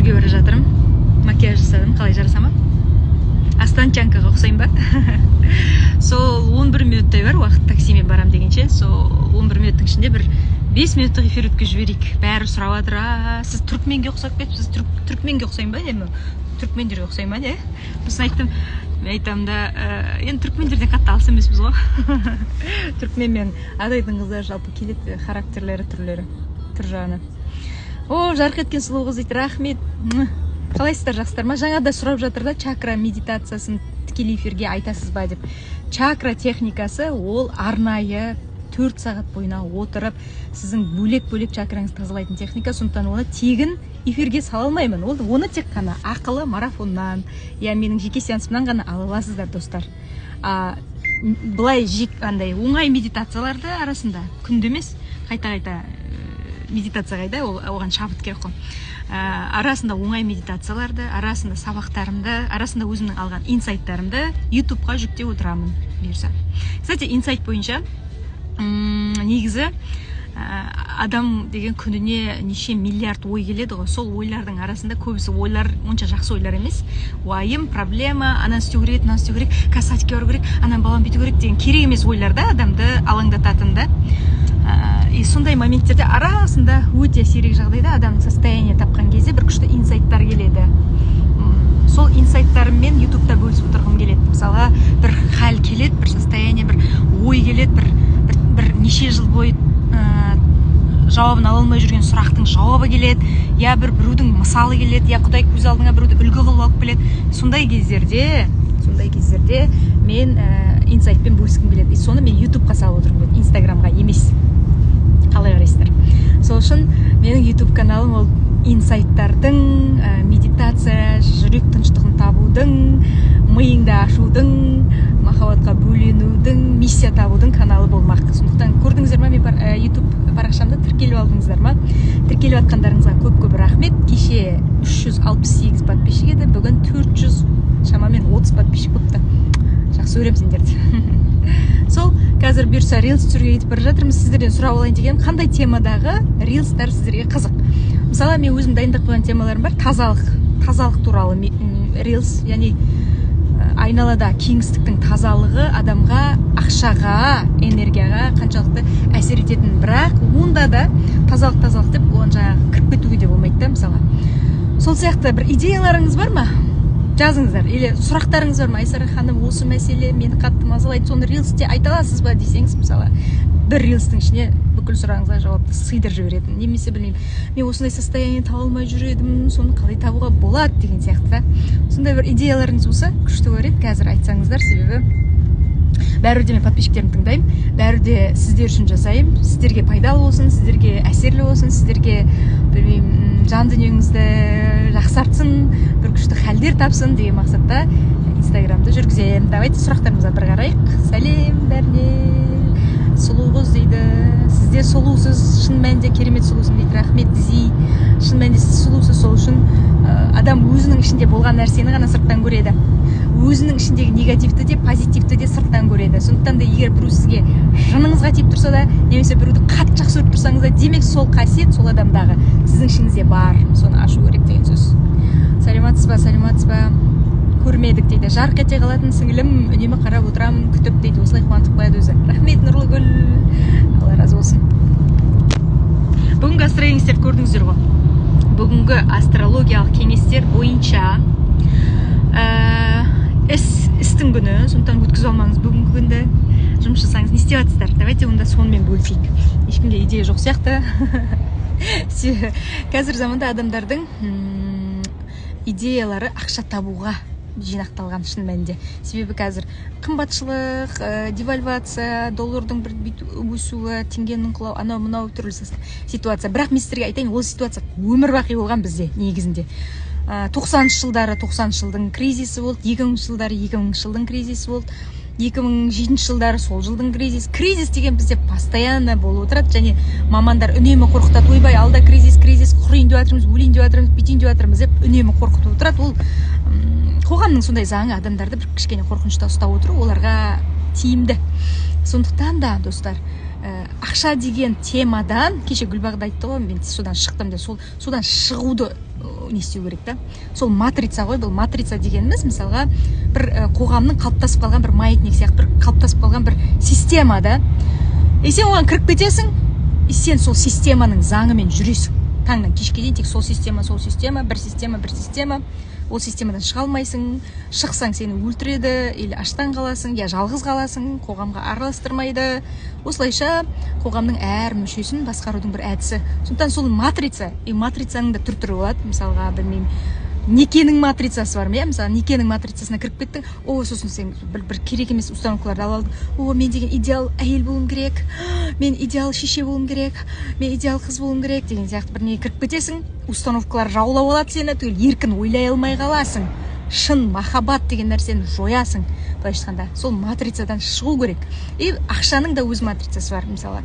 Үйге бара жатырмын. Макияж жасадым. Қалай жарасама? Астанчанкаға ұқсайм ба? Сол 11 минуттай бар уақыт таксимен барам дегенше. Сол 11 минуттың ішінде бір 5 минуттық эфир өткізіп жіберейік. Бәрі сұрап жатыр. Сіз түркменге ұқсап кетіпсіз. Түркменге ұқсайм ба? Түркмендерге ұқсайм ба? Сосын айтамын да, енді түркмендерден қатты алыс емеспіз ғой. Түркмен мен адайдың қыздар жалпы келеді, характерлері, түр жағынан. О, жарқ еткен сұлу қыз дейді, рахмет. Қалайсыздар, жақсыздар ма? Жаңа да сұрап жатыр да, чакра медитациясын тікелей эфирге айтасыз ба деп. Чакра техникасы ол арнайы 4 сағат бойына отырып, сіздің бөлек-бөлек чакраңыз тазалайтын техника, сондықтан оны тегін эфирге сала алмаймын. Оны тек қана ақылы марафоннан, менің жеке сеансымнан ғана ала аласыздар, достар. Былай оңай медитацияларды арасында күнде емес, қайта-қайта медитация қайда, оған шабыт керек қой. Арасында оңай медитацияларды, арасында сабақтарымды, арасында өзімнің алған инсайттарымды YouTube-ға жүктеп отырамын. Кстати, инсайт бойынша негізі адам деген күніне неше миллиард ой келеді ғой. Сол ойлардың арасында көбісі ойлар онша жақсы ойлар емес. Уайым, проблема, ананы істеу керек, мынаны істеу керек, касатикке бару керек, ананы баланы бүйту керек деген керек емес ойларда адамды алаңдататын да. И сондай моменттерде арасында өте сирек жағдайда адамның состояние тапқан кезде бір күшті инсайттар келеді. Сол инсайттарыммен YouTube-та бөлісіп отырғым келеді. Мысалы, бір хәл келеді, бір состояние, бір ой келеді, бір неше жыл бойы жауабын ала алмай жүрген сұрақтың жауабы келеді, бір біреудің мысалы келеді, Құдай көз алдыңа біреуді үлгі қылып алып келеді. Сондай кездерде мен инсайтпен бөліскім келеді. Соны мен YouTube-қа салып отырғым келеді, Instagram-ға емес. Қалай қарайсыздар? Сол үшін менің YouTube каналым ол инсайттардың, медитация, жүрек тыныштығын табудың, миыңды ашудың, махаббатқа бөленудің, миссия табудың каналы болмақ. Сондықтан көрдіңіздер ма, мен YouTube парақшамда тіркеліп алдыңыздар ма? Тіркеліп атқандарыңызға көп рахмет. Кеше 368 подписчик еді, бүгін 400 шамамен 30 подписчик болыпты. Жақсы көремін сендерді. Сол, қазір бұйырса рилс түсіруге кетіп бара жатырмыз. Сіздерден сұрап алайын деген, қандай темадағы рилстар сіздерге қызық? Мысалы, мен өзім дайындап қойған темаларым бар. Тазалық туралы рилс, айналада кеңістіктің тазалығы адамға, ақшаға, энергияға қаншалықты әсер ететін. Бірақ онда да тазалық деп оған жаңағы кіріп кетуге де болмайды да, мысалы. Сол сияқты бір идеяларыңыз бар ма? Жазыңыздар. Или сұрақтарыңыз бар ма? Айсара ханым, осы мәселе мені қатты мазалайды, соны рилсте айта аласыз ба десеңіз, мысалы, бір рилстің ішіне бүкіл сұрағыңызға жауапты сыйдырып жіберетін. Немесе білмеймін, мен осындай состояние таба алмай жүр едім, соны қалай табуға болады деген сияқты да. Сондай бір идеяларыңыз болса, күшті көреді, қазір айтсаңыздар, себебі бәрі мен подписчиктерімді тыңдаймын, бәрі сіздер үшін жасаймын, сіздерге пайдалы болсын, сіздерге әсерлі болсын, сіздерге жан дүниеңізді жақсартсын, бір күшті хәлдер тапсын деген мақсатта Инстаграмды жүргіземін. Давайте сұрақтарыңызға бір қарайық. Сәлем бәріне. Сұлу қыз дейді. Сізде сұлусыз, шын мәнінде керемет сұлусың дейді. Рахмет Зи. Шын мәнінде сіз сұлусыз, сол үшін адам өзінің ішінде болған нәрсені ғана сырттан көреді. Өзінің ішіндегі негативті де, позитивті де сырттан көреді. Сондықтан да егер біреу сізге жыныңызға тиіп тұрса да, немесе біреуді қатты жақсы көріп тұрсаңыз да, демек сол қасиет сол адамдағы сіздің ішіңізде бар. Соны ашу керек деген сөз. Саламатсыз ба? Көрмедік дейді. Жарқ ете қалатын сіңілім, үнемі қарап отырамын, күтіп дейді. Осылай қуантып қояды өзі. Рахмет, нұрлы гүл. Алла разы болсын. Бүгінгі астрологиялық көрдіңіздер ғой. Бүгінгі астрологиялық кеңестер бойынша істің күні, сондықтан өткізіп алмаңыз. Бүгінгі күнді жұмыс жасаңыз, не істеп жатсыздар? Давайте онда сонымен бөлісейік. Ешкімге идея жоқ сияқты. Қазір заманда адамдардың идеялары ақша табуға жинақталған шын мәнінде. Себебі қазір қымбатшылық, девальвация, доллардың бір өсуі, теңгенің құлау, анау мынау түрлі ситуация. Бірақ мен сіздерге айтайын, ол ситуация өмір бақи болған бізде негізінде. 90 жылдың кризисі болды, 2000 жылдары 2000 жылдың кризисі болды, 2007 жылдары сол жылдың кризис деген бізде постоянно болып отырады, және мамандар үнемі қорқытады, ойбай, алда кризис, құрайын деп жатырмыз, өлейін деп жатырмыз, бүйтейін деп жатырмыз деп үнемі қорқытып отырады. Ол қоғамның сондай заңы, адамдарды бір кішкене қорқынышта ұстап отыру оларға тиімді. Сондықтан да, достар, ақша деген темадан, кеше Гүлбағда айтты ғой, мен содан шықтым деп, содан шығуды не істеу керек та. Сол матрица ғой, бұл матрица дегеніміз мысалға бір қоғамның қалыптасып қалған бір маятник сияқты, бір қалыптасып қалған бір система да. Сен оған кіріп кетесің, сен сол системаның заңымен жүресің. Таңнан кешке дейін тек сол система, бір система. Ол системадан шыға алмайсың, шықсаң сені өлтіреді, или аштан қаласың, я жалғыз қаласың, қоғамға араластырмайды. Осылайша қоғамның әр мүшесін басқарудың бір әдісі. Сондықтан сол матрица, матрицаның да түрі болады. Мысалға, білмеймін, некенің матрицасы бар ма? Мысалы, некенің матрицасына кіріп кеттің, сосын сен бір керек емес установкаларды алып алдың. Мен деген идеал әйел болуым керек, мен идеал шеше болуым керек, мен идеал қыз болуым керек деген сияқты бір не кіріп кетесің. Установкалар жаулап алады сені, түгел еркін ойлай алмай қаласың. Шын махаббат деген нәрсені жоясың. Былайша айтқанда, сол матрицадан шығу керек. И ақшаның да өз матрицасы бар, мысалы.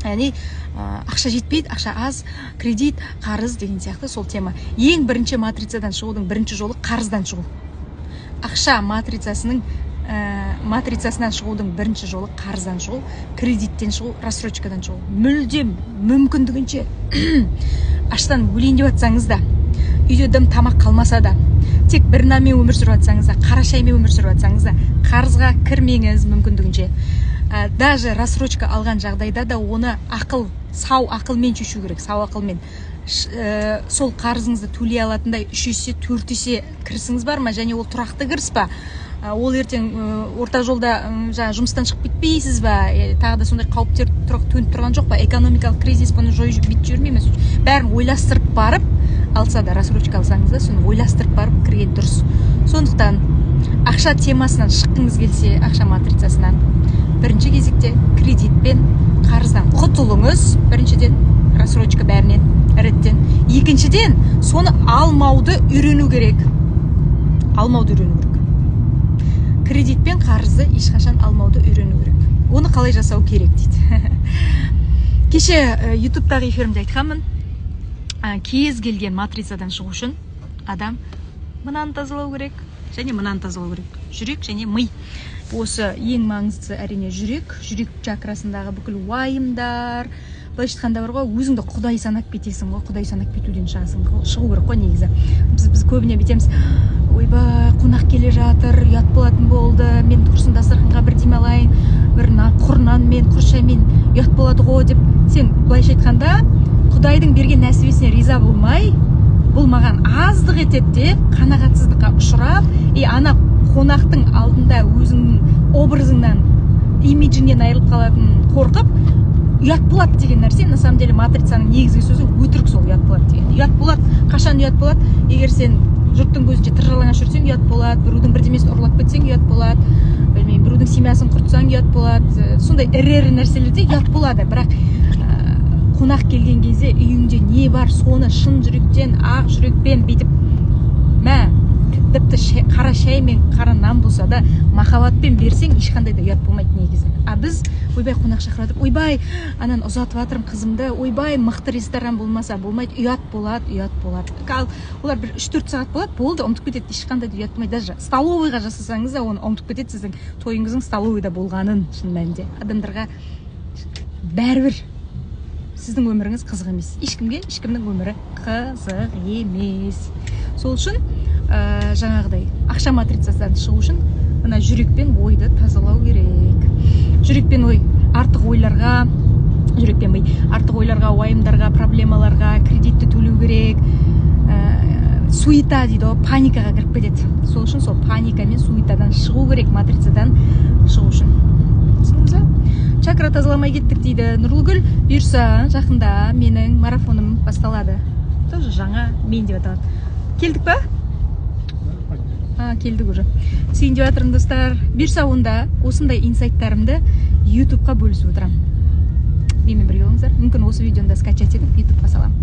Яғни ақша жетпейді, ақша аз, кредит, қарыз деген сияқты сол тема. Ең бірінші матрицадан шығудың бірінші жолы қарыздан шығу. Ақша матрицасынан шығудың бірінші жолы қарыздан шығу, кредиттен шығу, рассрочкадан шығу. Мүлдем мүмкіндігінше аштан өлейін деп жатсаңыз да, үйде дым тамақ қалмаса да, тек бір нанмен өмір сүріп жатсаңыз да, қара шаймен өмір сүріп жатсаңыз да, қарызға кірмеңіз мүмкіндігінше. Даже рассрочка алған жағдайда да оны сау ақылмен шешу керек, сау ақылмен. Сол қарызыңызды төлей алатындай 3 есе 4 есе кірісіңіз бар ма, және ол тұрақты кіріс па? Ол ертең орта жолда жұмыстан шығып кетпейсіз ба? Тағы да сондай қауіптер төніп тұрған жоқ па? Экономикалық кризис бұны жойып бүйтіп жүрмейміз. Бәрін ойластырып барып, алса да рассрочка алсаңыз да, соны ойластырып барып кірген дұрыс. Сондықтан ақша темасынан шыққыңыз келсе, ақша матрицасынан, бірінші кезекте кредитпен, қарыздан құтылыңыз. Біріншіден рассрочка бәрінен реттен. Екіншіден, соны алмауды үйрену керек. Кредитпен қарызды ешқашан алмауды үйрену керек. Оны қалай жасау керек дейді. Кеше ютубтағы эфирімде айтқанмын, кез келген матрицадан шығу үшін адам мынаны тазалау керек, және мынаны тазалау керек. Жүрек және ми. Осы ең маңыздысы әрине жүрек чакрасындағы бүкіл уайымдар. Былайша айтқанда бар ғой, өзіңді құдай санап кетесің ғой, құдай санап кетуден шығу керек қой негізі. Біз көбіне бетеміз, ойбай, қонақ келе жатыр, ұят болатын болды, мен құрсын дастарханға бір демалайын, бір құр нанмен, құр шаймен ұят болады ғой деп. Сен былайша айтқанда құдайдың берген нәсібесіне риза болмай, бұл маған аздық етеді деп қанағатсыздыққа ұшырап, ана қонақтың алдында өзіңнің образыңнан, имиджіңнен айырылып қалатын қорқып, ұят болады деген нәрсе, на самом деле матрицаның негізгі сөзі өтірік, сол ұят болады деген. Ұят болады, қашан ұят болады? Егер сен жұрттың көзінше тыржалаңаш жүрсең ұят болады, біреудің бірдемесін ұрлап кетсең ұят болады, білмеймін, біреудің семьясын құртсаң ұят болады. Сондай ірі нәрселерде ұят болады. Бірақ қонақ келген кезде үйіңде не бар, соны шын жүректен, ақ жүрекпен бүйтіп, тіпті қара шай мен қара нан болса да махаббатпен берсең, ешқандай да ұят болмайды негізі. Біз ойбай қонақ шақыратып, ойбай анан ұзатып жатырмын қызымды, ойбай мықты ресторан болмаса болмайды, ұят болады. Олар бір 3-4 сағат болады, болды, ұмытып кетеді, ешқандай да ұят болмайды. Даже столовыйға жасасаңыз да оны ұмытып кетеді, сіздің тойыңыздың столовыйда болғанын. Шын мәнінде адамдарға бәрібір сіздің өміріңіз қызық емес. Ешкімнің өмірі қызық емес. Сол үшін жаңағыдай ақша матрицасынан шығу үшін мына жүрекпен ойды тазалау керек. Жүрекпен ой артық ойларға, уайымдарға, проблемаларға, кредитті төлеу керек. Суета дейді, паникаға кіріп кетеді. Сол үшін сол паника мен суетадан шығу керек, матрицадан шығу үшін. Түсіндіңіз бе? Чакра тазаламай кеттік дейді Нұрлыгүл. Бұйырса жақында менің марафоным басталады. Тоже жаңа мен деп аталады. Келдік па? Келдік уже. Сен деп жатырмын достар. Бұйырса онда осындай инсайттарымды ютубқа бөлісіп отырамын. Менімен бірге болыңыздар. Мүмкін осы видеоны да скачать етіп ютубқа саламын.